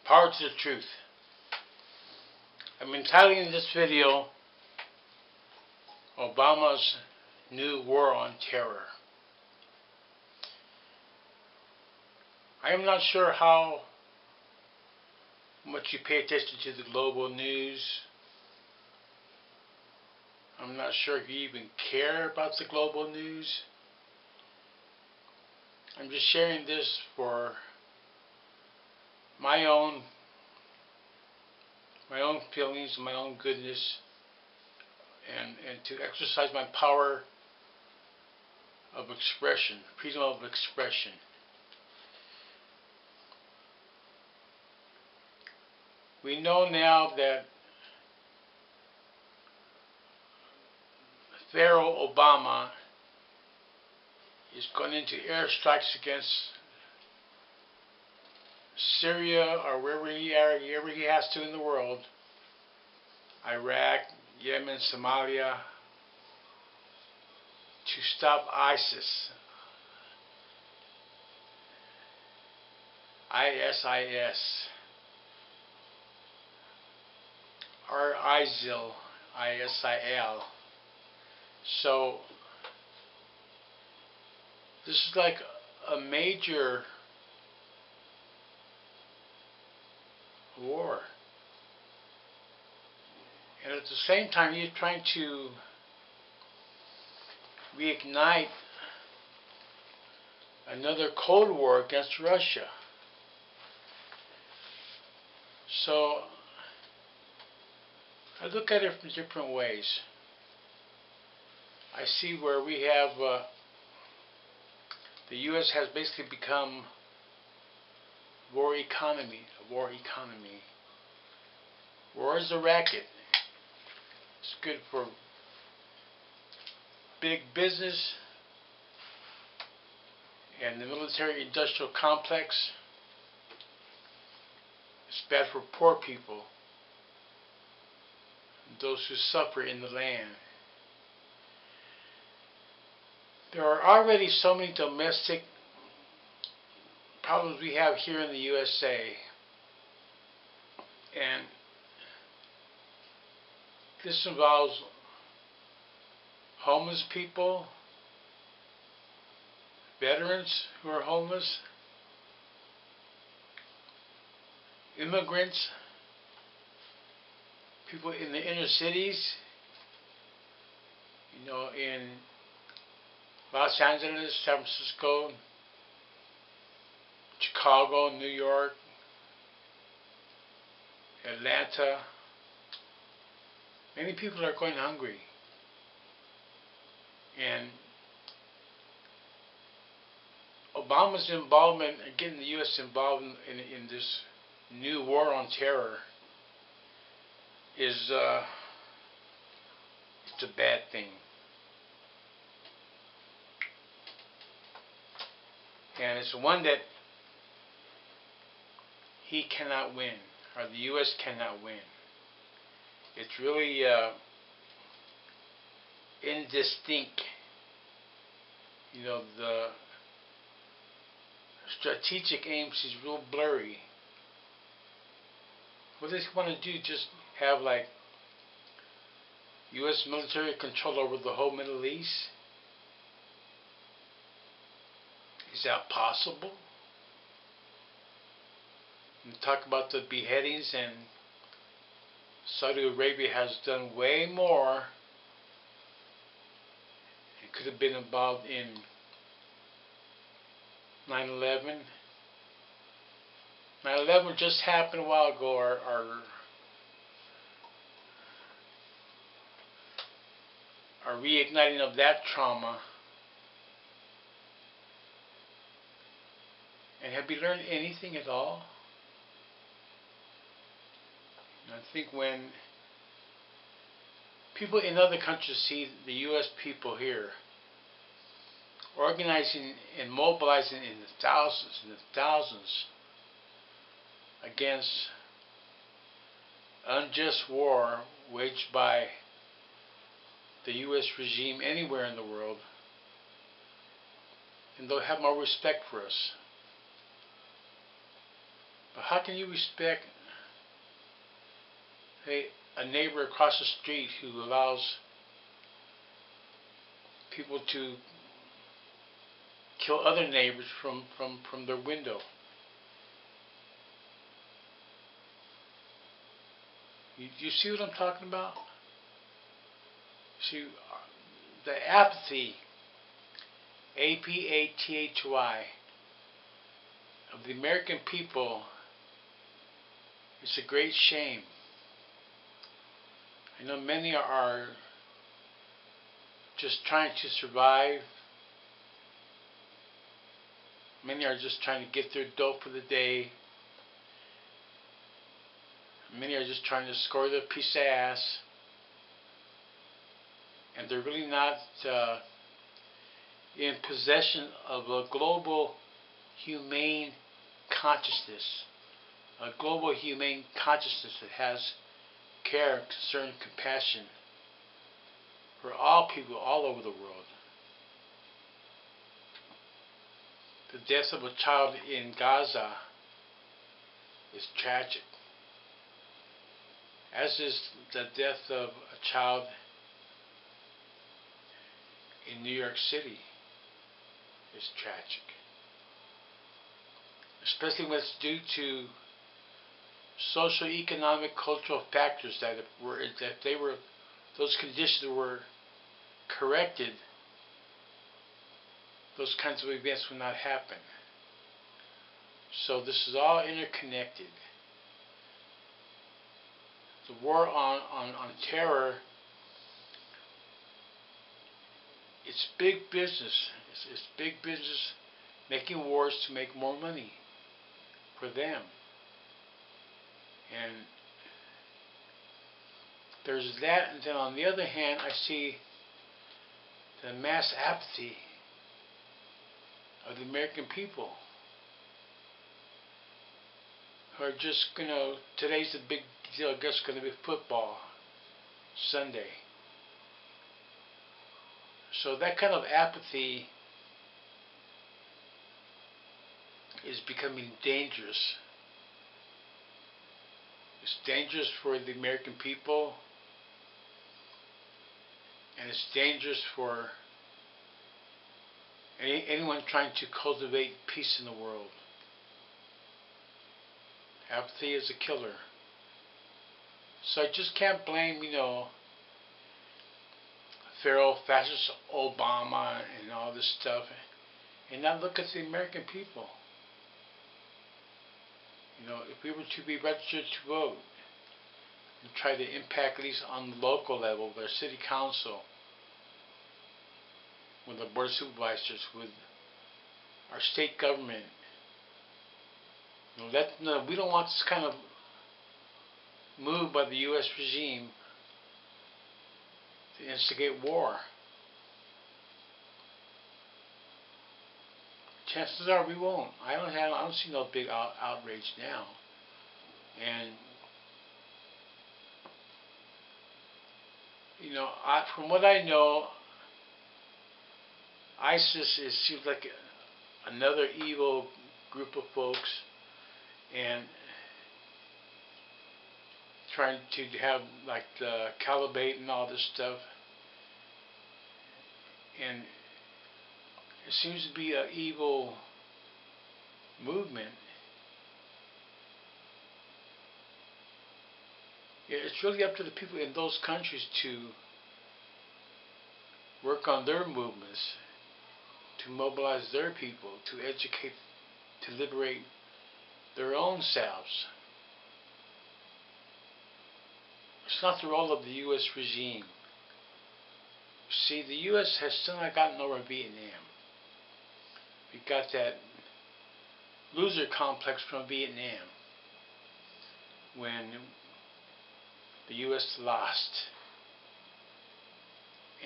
Power to the truth. I'm entitling this video Obama's New War on Terror. I am not sure how much you pay attention to the global news. I'm not sure if you even care about the global news. I'm just sharing this for my own feelings, my own goodness, and to exercise my power of expression, freedom of expression. We know now that Pharaoh Obama is going into airstrikes against Syria or wherever he has to in the world, Iraq, Yemen, Somalia, to stop ISIS, ISIS, or ISIL, ISIL. So this is like a major war. And at the same time, he's trying to reignite another Cold War against Russia. So I look at it from different ways. I see where we have the U.S. has basically become a war economy. War is a racket. It's good for big business and the military-industrial complex. It's bad for poor people, those who suffer in the land. There are already so many domestic problems we have here in the USA, and this involves homeless people, veterans who are homeless, immigrants, people in the inner cities, in Los Angeles, San Francisco, Chicago, New York, Atlanta. Many people are going hungry. And Obama's involvement, getting the U.S. involved in this new war on terror is it's a bad thing. And it's one that he cannot win, or the U.S. cannot win. It's really indistinct. The strategic aims is real blurry. What does he want to do? Just have like U.S. military control over the whole Middle East? Is that possible? And talk about the beheadings, and Saudi Arabia has done way more. It could have been involved in 9/11. 9/11 just happened a while ago. Our reigniting of that trauma. And have we learned anything at all? I think when people in other countries see the U.S. people here organizing and mobilizing in the thousands against unjust war waged by the U.S. regime anywhere in the world, and they'll have more respect for us. But how can you respect a neighbor across the street who allows people to kill other neighbors from their window? You see what I'm talking about? See, the apathy, apathy, of the American people is a great shame. I know many are just trying to survive. Many are just trying to get their dough for the day. Many are just trying to score their piece of ass. And they're really not in possession of a global humane consciousness. A global humane consciousness that has care, concern, compassion for all people all over the world. The death of a child in Gaza is tragic, as is the death of a child in New York City is tragic. Especially when it's due to social, economic, cultural factors that those conditions were corrected, those kinds of events would not happen. So this is all interconnected. The war on terror, it's big business. It's big business making wars to make more money for them. And there's that, and then on the other hand, I see the mass apathy of the American people who are just, today's the big deal, I guess, going to be football Sunday. So that kind of apathy is becoming dangerous. It's dangerous for the American people, and it's dangerous for anyone trying to cultivate peace in the world. Apathy is a killer. So I just can't blame, feral fascist Obama and all this stuff, and not look at the American people. If we were to be registered to vote and try to impact, at least on the local level, with our city council, with the board of supervisors, with our state government, we don't want this kind of move by the U.S. regime to instigate war. Chances are we won't. I don't see no big outrage now. And from what I know, ISIS seems like another evil group of folks, and trying to have like the caliphate and all this stuff, and it seems to be an evil movement. It's really up to the people in those countries to work on their movements, to mobilize their people, to educate, to liberate their own selves. It's not the role of the U.S. regime. See, the U.S. has still not gotten over Vietnam. We got that loser complex from Vietnam when the U.S. lost.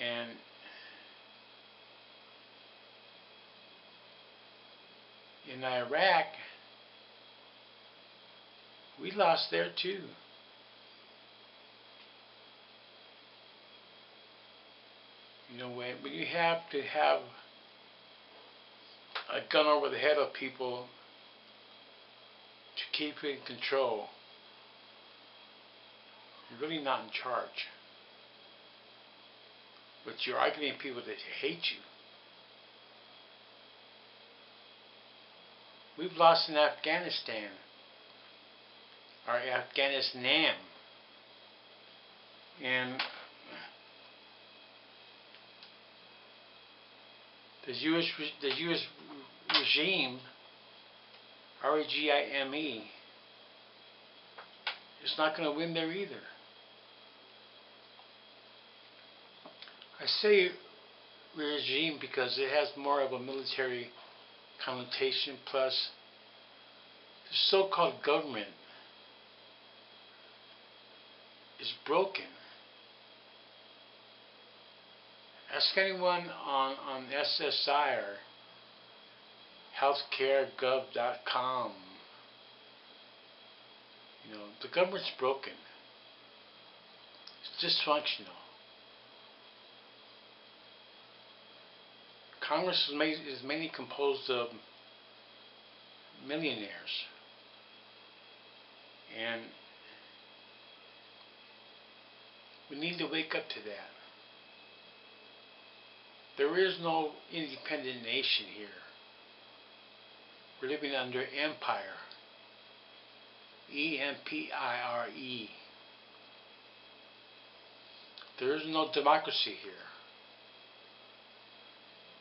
And in Iraq, we lost there too. When you have to have a gun over the head of people to keep in control, you're really not in charge. But you're arguing people that hate you. We've lost in Afghanistan, or Afghanistan, and the U.S. regime, regime, is not going to win there either. I say regime because it has more of a military connotation, plus the so-called government is broken. Ask anyone on SSI or healthcaregov.com. You know, the government's broken. It's dysfunctional. Congress is mainly composed of millionaires. And we need to wake up to that. There is no independent nation here. We're living under empire. E-M-P-I-R-E. There is no democracy here.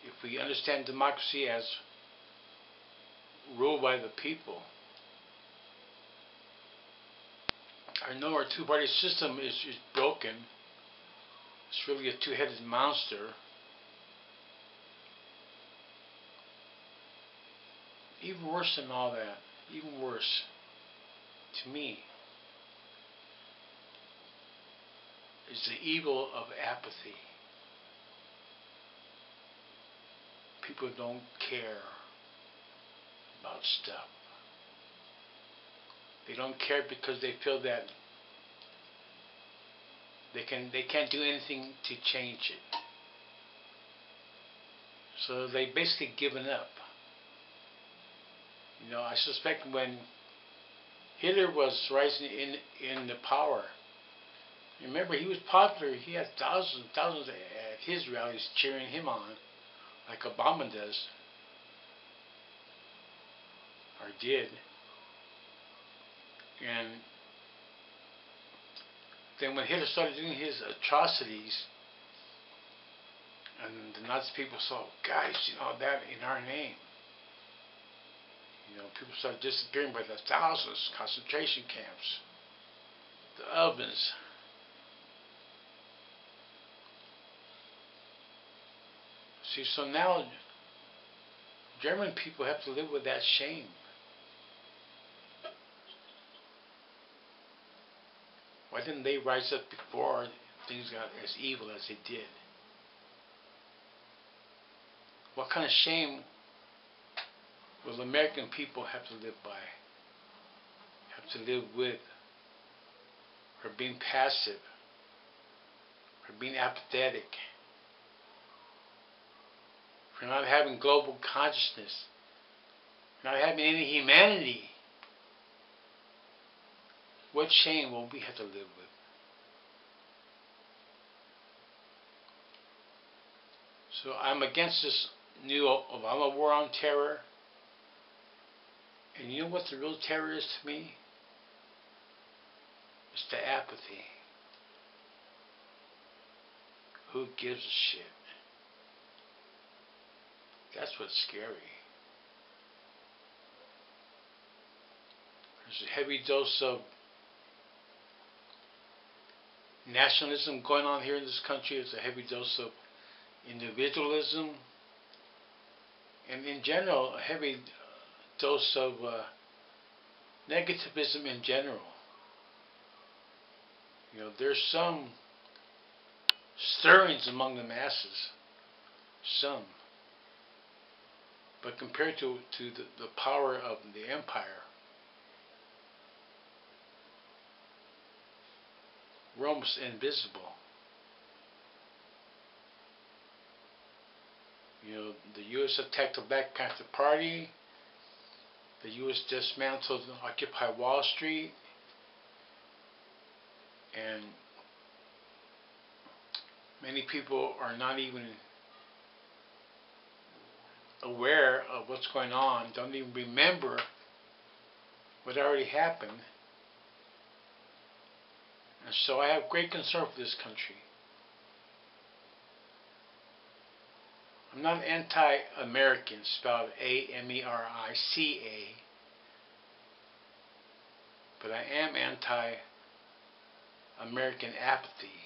If we understand democracy as ruled by the people, I know our two-party system is broken. It's really a two-headed monster. Even worse than all that, even worse, to me, is the evil of apathy. People don't care about stuff. They don't care because they feel that they can't do anything to change it. So they basically given up. You know, I suspect when Hitler was rising in the power, remember, he was popular. He had thousands at his rallies cheering him on, like Obama does, or did. And then when Hitler started doing his atrocities, and the Nazi people saw, guys, you know, that in our name. You know, people started disappearing by the thousands, concentration camps, the ovens. See, so now German people have to live with that shame. Why didn't they rise up before things got as evil as they did? What kind of shame will American people have to live by? Have to live with? For being passive? For being apathetic? For not having global consciousness? For not having any humanity? What shame will we have to live with? So I'm against this new Obama war on terror. And you know what the real terror is to me? It's the apathy. Who gives a shit? That's what's scary. There's a heavy dose of nationalism going on here in this country. There's a heavy dose of individualism. And in general, a heavy dose of negativism in general. You know, there's some stirrings among the masses. Some. But compared to the power of the empire, we're almost invisible. You know, the U.S. attacked the Black Panther Party. The U.S. dismantled Occupy Wall Street, and many people are not even aware of what's going on, don't even remember what already happened. And so I have great concern for this country. I'm not anti-American, spelled America, but I am anti-American apathy,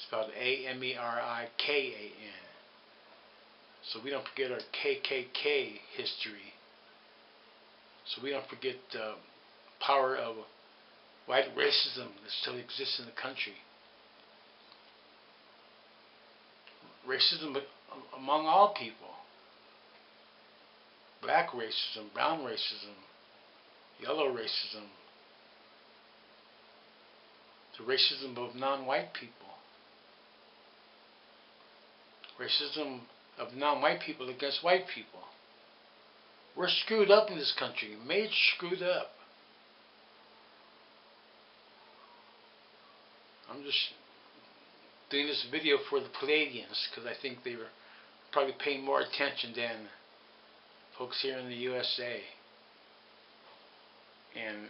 spelled Amerikan. So we don't forget our KKK history. So we don't forget the power of white racism that still exists in the country. Racism among all people. Black racism, brown racism, yellow racism, the racism of non-white people. Racism of non-white people against white people. We're screwed up in this country, made screwed up. I'm just doing this video for the Palladians because I think they were probably paying more attention than folks here in the USA. And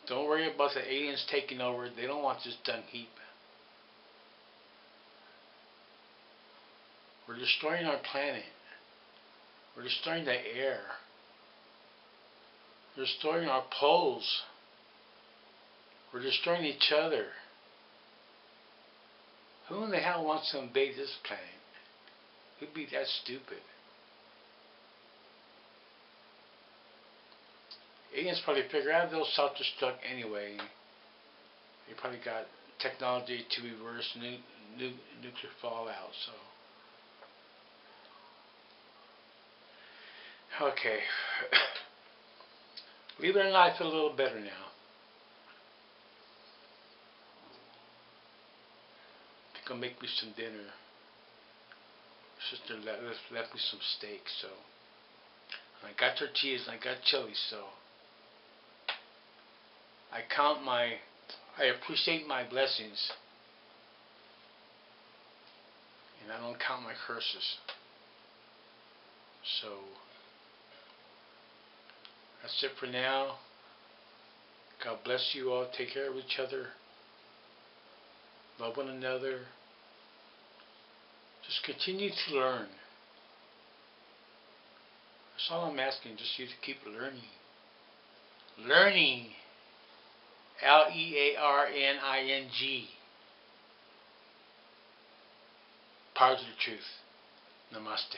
don't worry about the aliens taking over. They don't want this dung heap. We're destroying our planet. We're destroying the air. We're destroying our poles. We're destroying each other. Who in the hell wants to invade this planet? Who'd be that stupid? Aliens probably figure out they'll self-destruct anyway. They probably got technology to reverse nuclear fallout, so. Okay. Believe it or not, I feel a little better now. I think I'll make me some dinner. Sister left me some steak, so. And I got tortillas and I got chili, so. I appreciate my blessings. And I don't count my curses. So. That's it for now. God bless you all. Take care of each other. Love one another. Just continue to learn. That's all I'm asking, just you to keep learning. Learning. Learning. Power to the truth. Namaste.